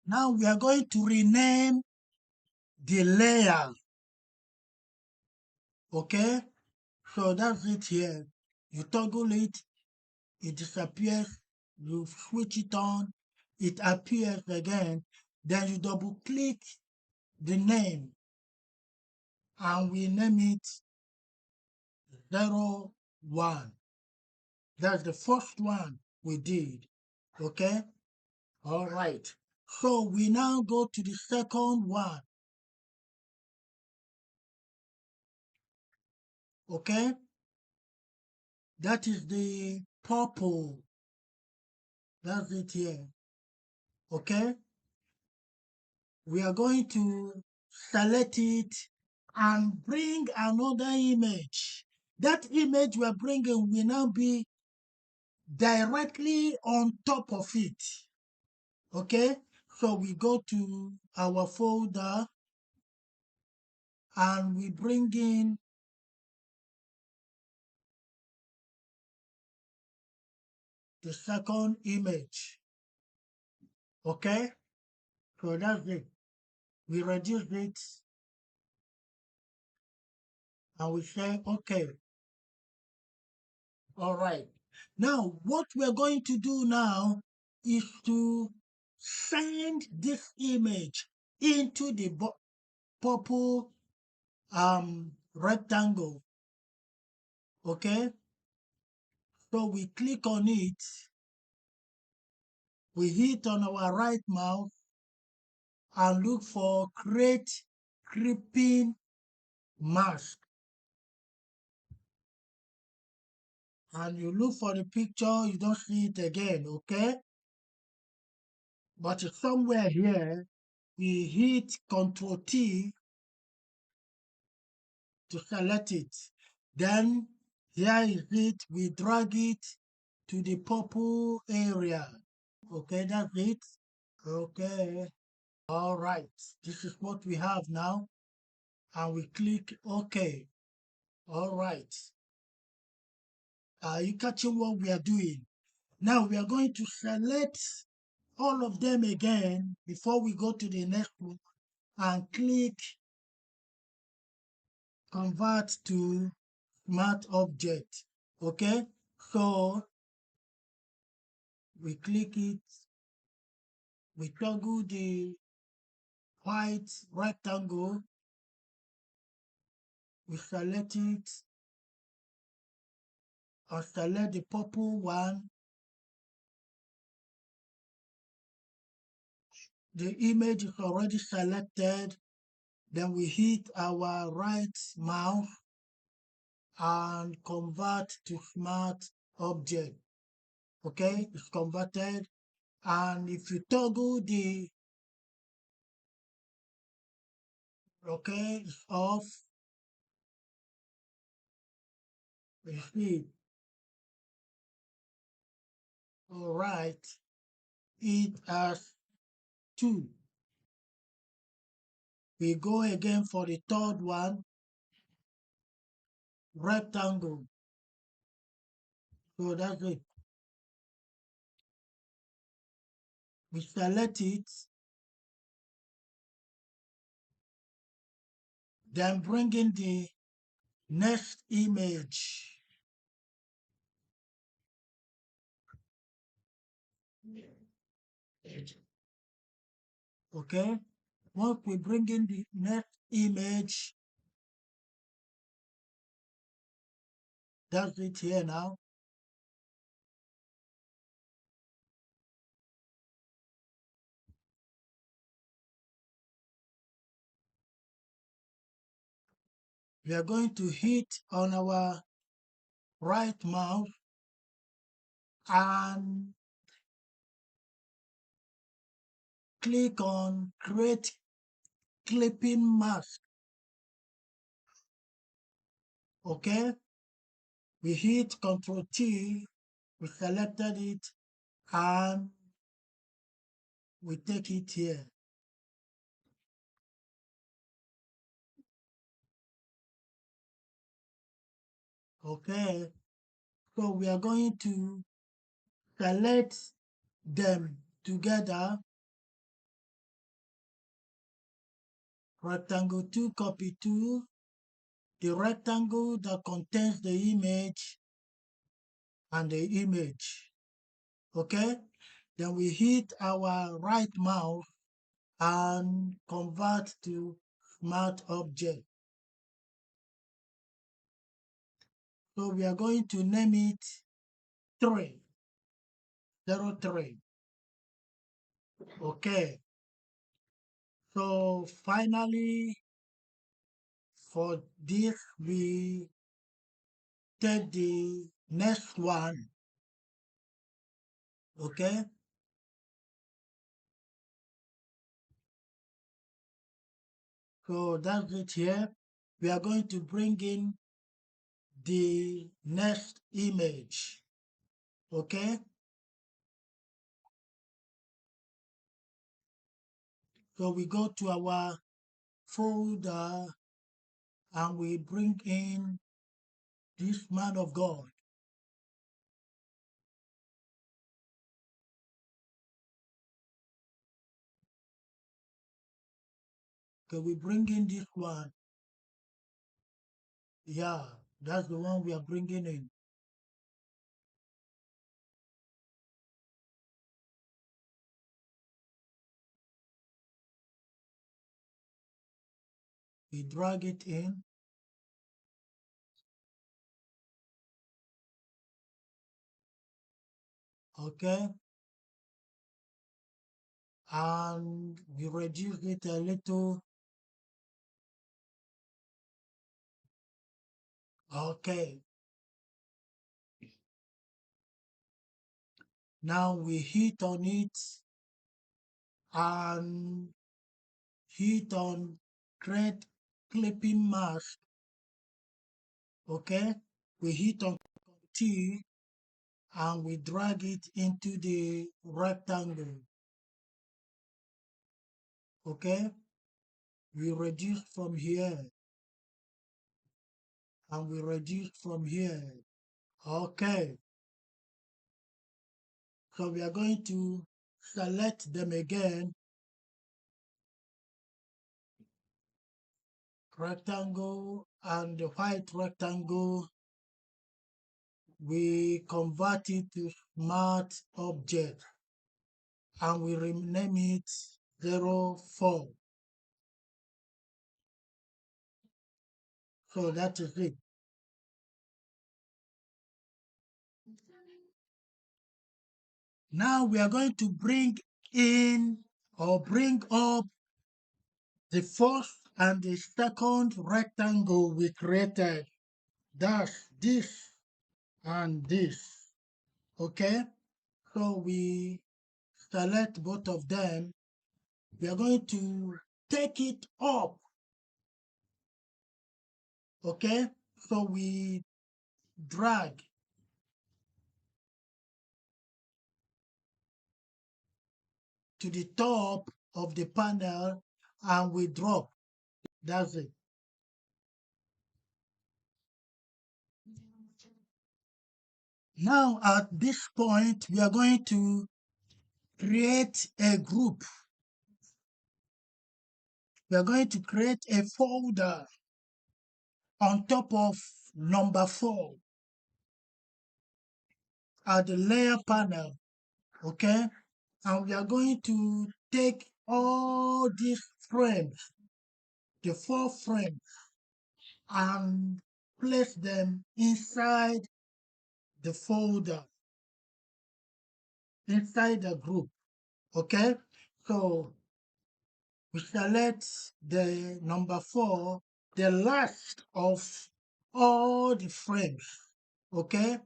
Now we are going to rename the layer. Okay, so that's it here. You toggle it, it disappears. You switch it on, it appears again. Then you double click the name and we name it 01. That's the first one we did. Okay, all right. So we now go to the second one. Okay, that is the purple. That's it here. Okay, we are going to select it and bring another image. That image we're bringing will now be directly on top of it. Okay, so we go to our folder and we bring in the second image. Okay, so that's it. We reduce it and we say okay. All right. Now, what we're going to do now is to send this image into the purple rectangle. Okay. So we click on it. We hit on our right mouse and look for create creeping mask. And you look for the picture, you don't see it again. Okay. But somewhere here, we hit Control T to select it. Then here is it, we drag it to the purple area. Okay, that's it. Okay, all right. This is what we have now. And we click OK. All right. Are you catching what we are doing? Now we are going to select all of them again before we go to the next one and click convert to smart object. Okay, so we click it, we toggle the white rectangle, we select it, or select the purple one. The image is already selected. Then we hit our right mouse and convert to smart object. Okay, it's converted. And if you toggle the, okay, it's off. You see, all right, it has 2. We go again for the third one, rectangle. So that's it. We select it, then bring in the next image. Okay, once we bring in the next image, that's it here now. We are going to hit on our right mouse and click on create clipping mask. Okay, we hit Ctrl T, we selected it and we take it here. Okay, so we are going to select them together rectangle 2, copy 2, the rectangle that contains the image and the image. Okay, then we hit our right mouse and convert to smart object. So we are going to name it 303. Okay, so finally for this we take the next one. Okay, so that's it here. We are going to bring in the next image. Okay, so we go to our folder and we bring in this man of God. Okay, we bring in this one. Yeah, that's the one we are bringing in. We drag it in. Okay, and we reduce it a little. Okay, now we hit on it and hit on create clipping mask. Okay, we hit on T and we drag it into the rectangle. Okay, we reduce from here and we reduce from here. Okay, so we are going to select them again, rectangle and the white rectangle, we convert it to smart object and we rename it 04. So that is it. Now we are going to bring in or bring up the first and the second rectangle we created. That's this and this. Okay, so we select both of them. We are going to take it up. Okay, so we drag to the top of the panel and we drop. That's it. Now at this point, we are going to create a group. We are going to create a folder on top of number 4 at the layer panel. Okay, and we are going to take all these frames, the 4 frames, and place them inside the folder, inside the group. Okay, so we select the number 4, the last of all the frames. Okay,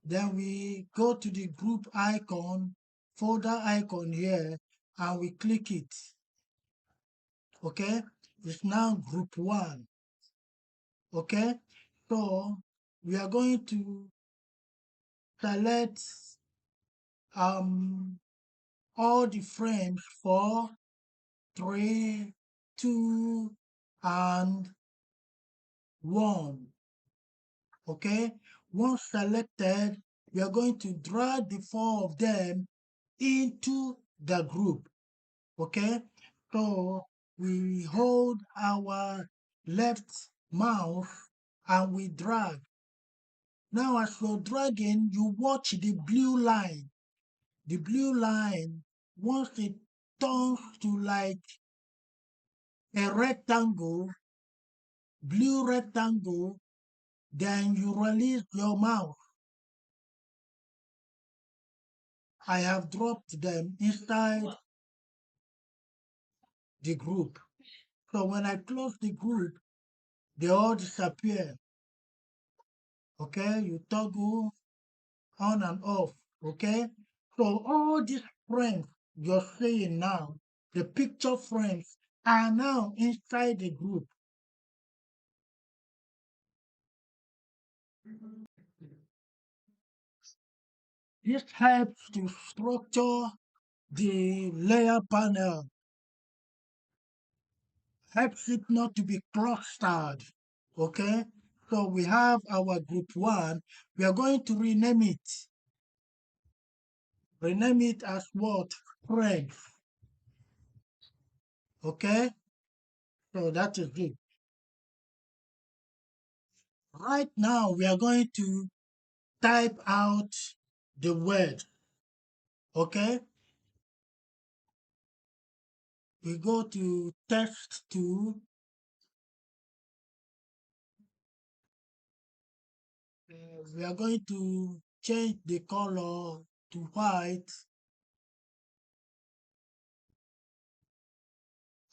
then we go to the group icon, folder icon here, and we click it. Okay, it's now group 1. Okay, so we are going to select all the frames for 3, 2, and 1. Okay, once selected, we are going to drag the 4 of them into the group. Okay, so we hold our left mouse and we drag. Now as you're dragging, you watch the blue line. The blue line, once it turns to like a rectangle, blue rectangle, then you release your mouse. I have dropped them inside the group. So when I close the group, they all disappear. Okay, you toggle on and off. Okay, so all these frames you're seeing now, the picture frames are now inside the group. This helps to structure the layer panel, helps it not to be clustered. Okay, so we have our group one. We are going to rename it. Rename it as what? Friends. Okay, so that is it. Right now, we are going to type out the word. Okay, we go to text tool. We are going to change the color to white,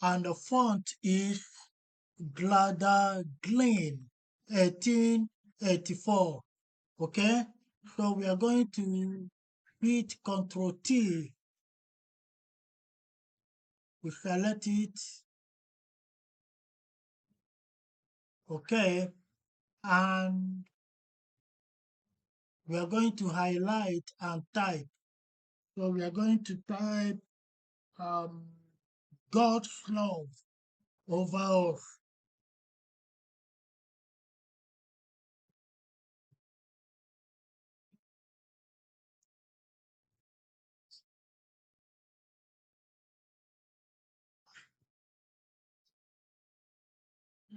and the font is Glada Glen 1884. Okay, so we are going to hit Ctrl T. We select it. Okay, and we are going to highlight and type. So we are going to type um, God's love over us.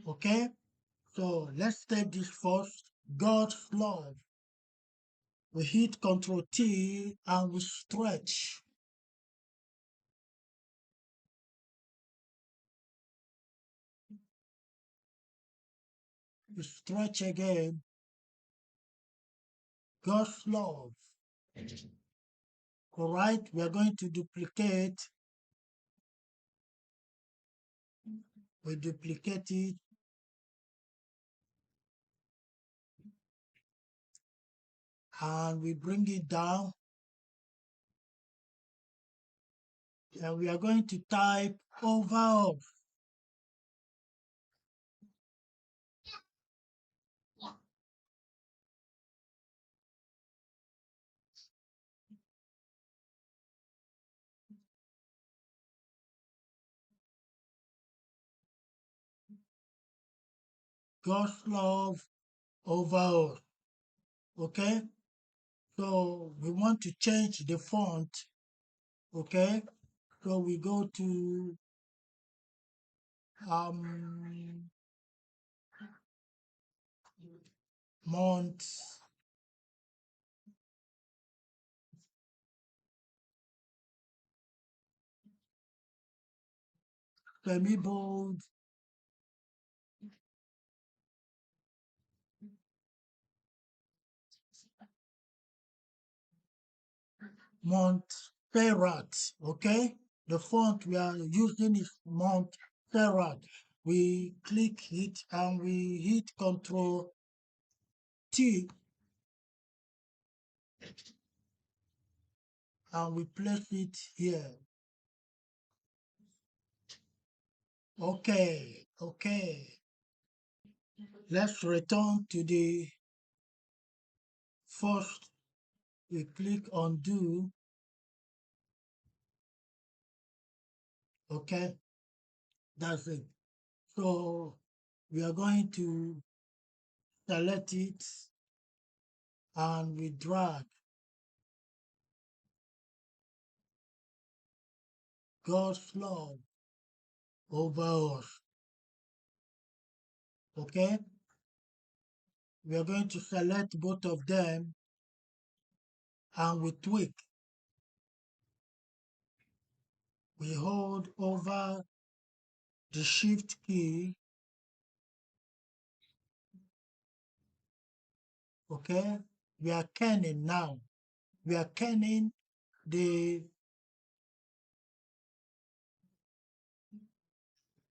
Okay, so let's take this first. God's love. We hit Ctrl T and we stretch. We stretch again. God's love. All right, we are going to duplicate. We duplicate it. And we bring it down. And we are going to type over us. God's love over us. Okay, so we want to change the font. Okay, so we go to um month, semi bold, Montserrat. Okay, the font we are using is Montserrat. We click it and we hit Control T and we place it here. Okay, okay. Let's return to the first. We click undo. Okay, that's it. So we are going to select it and we drag God's love over us. Okay, we are going to select both of them and we tweak. We hold over the shift key. Okay, we are kenning now. We are kenning the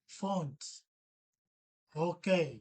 font. Okay,